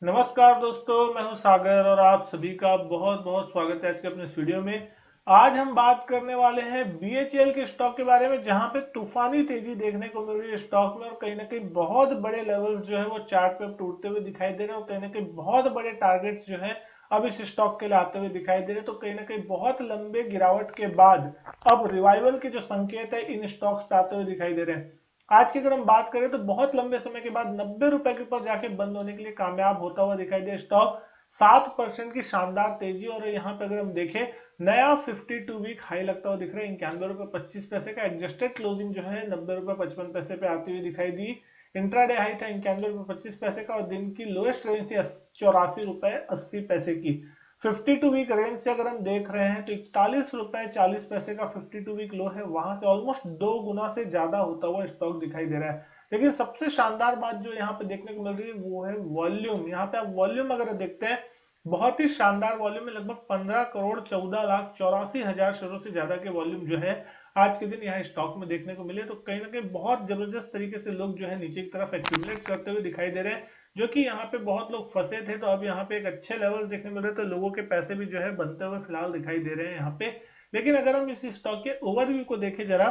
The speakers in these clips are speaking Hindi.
नमस्कार दोस्तों, मैं हूं सागर और आप सभी का बहुत बहुत स्वागत है आज के अपने इस वीडियो में। आज हम बात करने वाले हैं बीएचईएल के स्टॉक के बारे में, जहां पे तूफानी तेजी देखने को मिल रही है स्टॉक में और कहीं ना कहीं बहुत बड़े लेवल्स जो है वो चार्ट पे टूटते हुए दिखाई दे रहे हैं और कहीं ना कहीं बहुत बड़े टारगेट्स जो है अब इस स्टॉक के लिए आते हुए दिखाई दे रहे हैं। तो कहीं ना कहीं बहुत लंबे गिरावट के बाद अब रिवाइवल के जो संकेत है इन स्टॉक्स पे आते हुए दिखाई दे रहे हैं। आज की अगर हम बात करें तो बहुत लंबे समय के बाद 90 रुपए के ऊपर जाके बंद होने के लिए कामयाब होता हुआ दिखाई दे स्टॉक। 7% की शानदार तेजी और यहाँ पे अगर हम देखें नया 52 वीक हाई लगता हुआ दिख रहा है 91 रुपए 25 पैसे का। एडजस्टेड क्लोजिंग जो है 90 रुपए 55 पैसे पे आती हुई दिखाई दी। इंट्राडे हाई था 91 रुपए 25 पैसे का और दिन की लोएस्ट रेंज थी 84 रुपए 80 पैसे की। 52 वीक रेंज से अगर हम देख रहे हैं तो 41 रुपए 40 पैसे का 52 वीक लो है, वहां से ऑलमोस्ट 2 गुना से ज्यादा होता हुआ स्टॉक दिखाई दे रहा है। लेकिन सबसे शानदार बात जो यहाँ पे देखने को मिल रही है वो है वॉल्यूम। यहाँ पे आप वॉल्यूम अगर देखते हैं, बहुत ही शानदार वॉल्यूम में लगभग 15 करोड़ 14 लाख 84 हजार शेयरों से ज्यादा के वॉल्यूम जो है आज के दिन यहाँ स्टॉक में देखने को मिले। तो कहीं ना कहीं बहुत जबरदस्त तरीके से लोग जो है नीचे की तरफ एक्यूमुलेट करते हुए दिखाई दे रहे हैं, जो कि यहाँ पे बहुत लोग फंसे थे। तो अब यहाँ पे एक अच्छे लेवल देखने मिल रहे, तो लोगों के पैसे भी जो है बनते हुए फिलहाल दिखाई दे रहे हैं यहाँ पे। लेकिन अगर हम इस स्टॉक के ओवरव्यू को देखें जरा,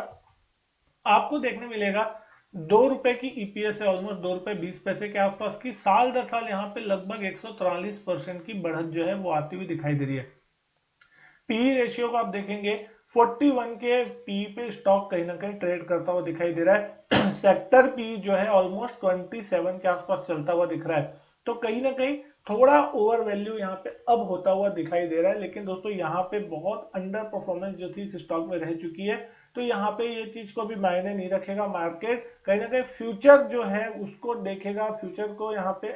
आपको देखने मिलेगा 2 रुपए की ईपीएस है, ऑलमोस्ट 2 रुपए 20 पैसे के आसपास की। साल दर साल यहाँ पे लगभग 143% की बढ़त जो है वो आती हुई दिखाई दे रही है। पी रेशियो को आप देखेंगे 41 के पी पे स्टॉक कहीं ना कहीं ट्रेड करता हुआ दिखाई दे रहा है। सेक्टर पी जो है ऑलमोस्ट 27 के आसपास चलता हुआ दिख रहा है। तो कहीं ना कहीं थोड़ा ओवर वैल्यू यहाँ पे अब होता हुआ दिखाई दे रहा है। लेकिन दोस्तों यहाँ पे बहुत अंडर परफॉर्मेंस जो थी इस स्टॉक में रह चुकी है, तो यहाँ पे ये चीज को भी मायने नहीं रखेगा। मार्केट कहीं ना कहीं फ्यूचर जो है उसको देखेगा, फ्यूचर को यहाँ पे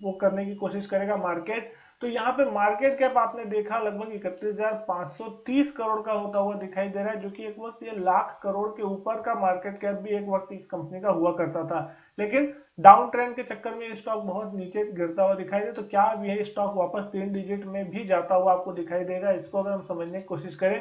वो करने की कोशिश करेगा मार्केट। तो यहाँ पे मार्केट कैप आपने देखा लगभग 31,530 करोड़ का होता हुआ दिखाई दे रहा है, जो कि एक वक्त ये लाख करोड़ के ऊपर का मार्केट कैप भी एक वक्त इस कंपनी का हुआ करता था। लेकिन डाउन ट्रेंड के चक्कर में ये स्टॉक बहुत नीचे गिरता हुआ दिखाई दे। तो क्या अब यह स्टॉक वापस 3 डिजिट में भी जाता हुआ आपको दिखाई देगा, इसको अगर हम समझने की कोशिश करें।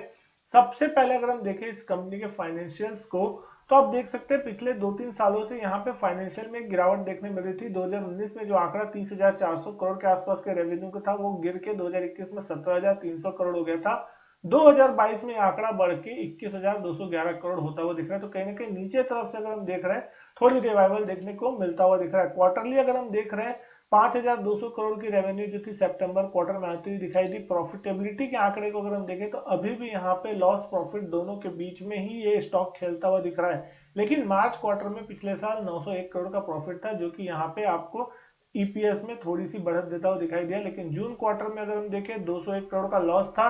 सबसे पहले अगर हम देखें इस कंपनी के फाइनेंशियल्स को, तो आप देख सकते हैं पिछले 2-3 सालों से यहाँ पे फाइनेंशियल में एक गिरावट देखने मिल रही थी। 2019 में जो आंकड़ा 30,400 करोड़ के आसपास के रेवेन्यू का था वो गिर के 2021 में 17,300 करोड़ हो गया था। 2022 में आंकड़ा बढ़ के 21,211 करोड़ होता हुआ दिख रहा है। तो कहीं ना कहीं नीचे तरफ से अगर हम देख रहे हैं थोड़ी रिवाइवल देखने को मिलता हुआ दिख रहा है। क्वार्टरली अगर हम देख रहे हैं 5,200 करोड़ की रेवेन्यू जो थी सितंबर क्वार्टर में आती हुई दिखाई दी। प्रॉफिटेबिलिटी के आंकड़े को अगर हम देखें तो अभी भी यहाँ पे लॉस प्रॉफिट दोनों के बीच में ही ये स्टॉक खेलता हुआ दिख रहा है। लेकिन मार्च क्वार्टर में पिछले साल 901 करोड़ का प्रॉफिट था, जो कि यहाँ पे आपको ईपीएस में थोड़ी सी बढ़त देता हुआ दिखाई दिया। लेकिन जून क्वार्टर में अगर हम देखें 201 करोड़ का लॉस था।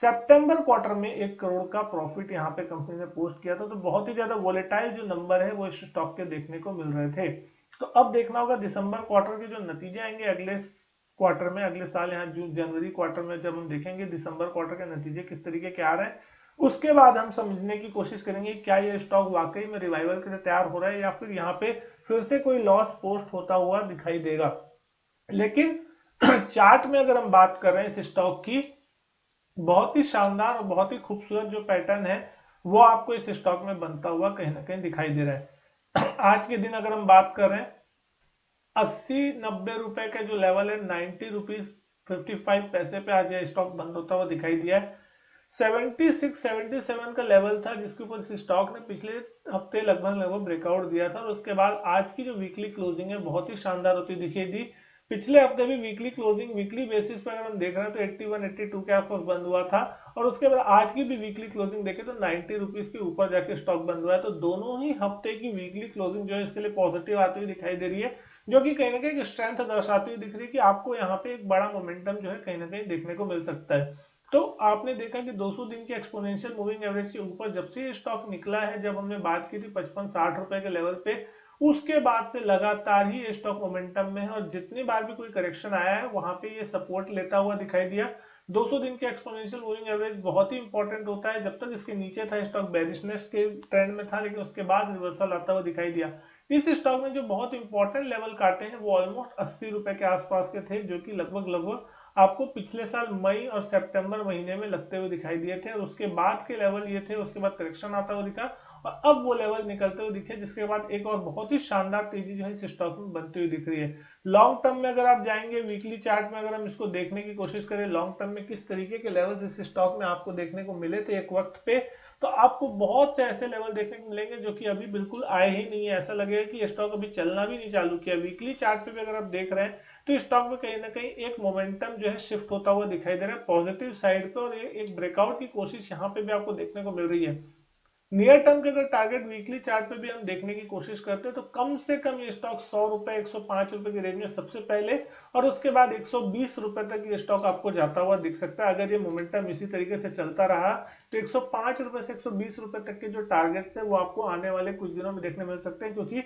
सितंबर क्वार्टर में 1 करोड़ का प्रॉफिट यहाँ पे कंपनी ने पोस्ट किया था। तो बहुत ही ज्यादा वोलेटाइल जो नंबर है वो इस स्टॉक के देखने को मिल रहे थे। तो अब देखना होगा दिसंबर क्वार्टर के जो नतीजे आएंगे अगले क्वार्टर में, अगले साल यहाँ जून जनवरी क्वार्टर में जब हम देखेंगे दिसंबर क्वार्टर के नतीजे किस तरीके के आ रहे हैं, उसके बाद हम समझने की कोशिश करेंगे क्या ये स्टॉक वाकई में रिवाइवल के लिए तैयार हो रहा है या फिर यहाँ पे फिर से कोई लॉस पोस्ट होता हुआ दिखाई देगा। लेकिन चार्ट में अगर हम बात कर रहे हैं इस स्टॉक की, बहुत ही शानदार और बहुत ही खूबसूरत जो पैटर्न है वो आपको इस स्टॉक में बनता हुआ कहीं ना कहीं दिखाई दे रहा है। आज के दिन अगर हम बात कर रहे हैं 80-90 रुपए का जो लेवल है 90 रुपीज 55 पैसे पे आज ये स्टॉक बंद होता हुआ दिखाई दिया है। 76-77 का लेवल था जिसके ऊपर इस स्टॉक ने पिछले हफ्ते लगभग ब्रेकआउट दिया था और उसके बाद आज की जो वीकली क्लोजिंग है बहुत ही शानदार होती दिखाई दी। पिछले हफ्ते भी वीकली क्लोजिंग वीकली बेसिस पर अगर हम देख रहे हैं तो 81-82 के आसपास बंद हुआ था और उसके बाद आज की भी वीकली क्लोजिंग देखें तो 90 रुपीज के ऊपर जाके स्टॉक बंद हुआ है। तो दोनों ही हफ्ते की वीकली क्लोजिंग जो है इसके लिए पॉजिटिव आती हुई दिखाई दे रही है, जो कि कहीं ना कहीं स्ट्रेंथ दर्शाती हुई दिख रही है कि आपको यहाँ पे एक बड़ा मोमेंटम जो है कहीं ना कहीं देखने को मिल सकता है। तो आपने देखा कि 200 दिन की एक्सपोनेंशियल मूविंग एवरेज के ऊपर जब से ये स्टॉक निकला है, जब हमने बात की थी 55-60 रुपए के लेवल पे, उसके बाद से लगातार ही ये स्टॉक मोमेंटम में है और जितनी बार भी कोई करेक्शन आया है वहां पे ये सपोर्ट लेता हुआ दिखाई दिया। 200 दिन के एक्सपोनेंशियल मूविंग एवरेज बहुत ही इंपॉर्टेंट होता है। जब तक इसके नीचे था स्टॉक बेरिशनेस के ट्रेंड में था, लेकिन उसके बाद रिवर्सल आता हुआ दिखाई दिया। इस स्टॉक में जो बहुत इंपॉर्टेंट लेवल काटे हैं वो ऑलमोस्ट 80 रुपए के आसपास के थे, जो कि लगभग लगभग आपको पिछले साल मई और सितंबर महीने में लगते हुए दिखाई दिए थे और उसके बाद के लेवल ये थे। उसके बाद करेक्शन आता हुआ दिखा और अब वो लेवल निकलते हुए दिखे, जिसके बाद एक और बहुत ही शानदार तेजी जो है इस स्टॉक में बनती हुई दिख रही है। लॉन्ग टर्म में अगर आप जाएंगे, वीकली चार्ट में अगर हम इसको देखने की कोशिश करें, लॉन्ग टर्म में किस तरीके के लेवल्स इस स्टॉक में आपको देखने को मिले थे एक वक्त पे, तो आपको बहुत से ऐसे लेवल देखने को मिलेंगे जो कि अभी बिल्कुल आए ही नहीं है। ऐसा लगेगा कि स्टॉक अभी चलना भी नहीं चालू किया। वीकली चार्ट पे भी अगर आप देख रहे हैं तो स्टॉक में कहीं ना कहीं एक मोमेंटम जो है शिफ्ट होता हुआ दिखाई दे रहा है पॉजिटिव साइड पे, और ये एक ब्रेकआउट की कोशिश यहाँ पे भी आपको देखने को मिल रही है। नियर टर्म के अगर टारगेट वीकली चार्ट पे भी हम देखने की कोशिश करते हैं तो कम से कम ये स्टॉक 100 रुपए 105 रुपए की रेंज में सबसे पहले, और उसके बाद 120 रुपए तक ये स्टॉक आपको जाता हुआ दिख सकता है। अगर ये मोमेंटम इसी तरीके से चलता रहा तो 105 रुपए से 120 रुपए तक के जो टारगेट्स है वो आपको आने वाले कुछ दिनों में देखने मिल सकते हैं, क्योंकि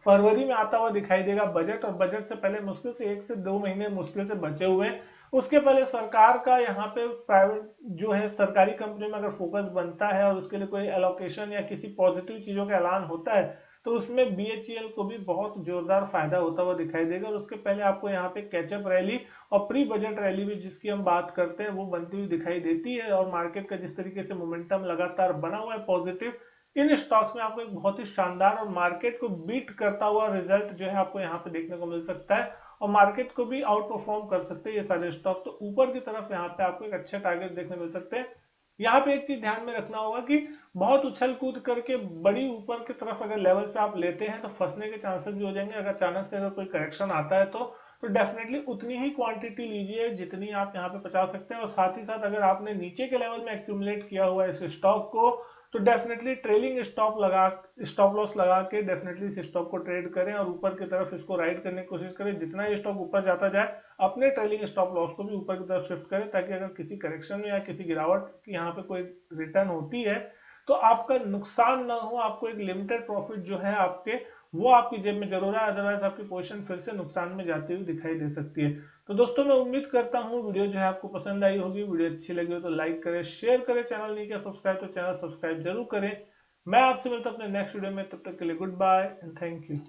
फरवरी में आता हुआ दिखाई देगा बजट, और बजट से पहले मुश्किल से 1 से 2 महीने मुश्किल से बचे हुए हैं। उसके पहले सरकार का यहाँ पे प्राइवेट जो है सरकारी कंपनी में अगर फोकस बनता है और उसके लिए कोई एलोकेशन या किसी पॉजिटिव चीजों का ऐलान होता है तो उसमें बीएचईएल को भी बहुत जोरदार फायदा होता हुआ दिखाई देगा। और उसके पहले आपको यहाँ पे कैचअप रैली और प्री बजट रैली भी जिसकी हम बात करते हैं वो बनती हुई दिखाई देती है। और मार्केट का जिस तरीके से मोमेंटम लगातार बना हुआ है पॉजिटिव, इन स्टॉक्स में आपको एक बहुत ही शानदार और मार्केट को बीट करता हुआ रिजल्ट जो है आपको यहाँ पे देखने को मिल सकता है, और मार्केट को भी आउट परफॉर्म कर सकते हैं ये सारे स्टॉक। तो ऊपर की तरफ यहाँ पे आपको एक अच्छा टारगेट देखने मिल सकते हैं। यहाँ पे एक चीज ध्यान में रखना होगा कि बहुत उछल कूद करके बड़ी ऊपर की तरफ अगर लेवल पे आप लेते हैं तो फंसने के चांसेस भी हो जाएंगे। अगर अचानक से अगर कोई करेक्शन आता है तो डेफिनेटली उतनी ही क्वांटिटी लीजिए जितनी आप यहाँ पे बचा सकते हैं। और साथ ही साथ अगर आपने नीचे के लेवल में एक्यूमुलेट किया हुआ है इस स्टॉक को तो डेफिनेटली ट्रेलिंग स्टॉप लॉस लगा के डेफिनेटली इस स्टॉक को ट्रेड करें और ऊपर की तरफ इसको राइड करने की कोशिश करें। जितना ये स्टॉक ऊपर जाता जाए अपने ट्रेलिंग स्टॉप लॉस को भी ऊपर की तरफ शिफ्ट करें, ताकि अगर किसी करेक्शन में या किसी गिरावट यहाँ पे कोई रिटर्न होती है तो आपका नुकसान ना हो, आपको एक लिमिटेड प्रॉफिट जो है आपके वो आपकी जेब में जरूर है, अदरवाइज आपकी पोजीशन फिर से नुकसान में जाती हुई दिखाई दे सकती है। तो दोस्तों मैं उम्मीद करता हूँ वीडियो जो है आपको पसंद आई होगी। वीडियो अच्छी लगी हो तो लाइक करें, शेयर करें, चैनल नहीं किया सब्सक्राइब तो चैनल सब्सक्राइब जरूर करें। मैं आपसे मिलता हूँ अपने नेक्स्ट वीडियो में, तब तक के लिए goodbye and thank you.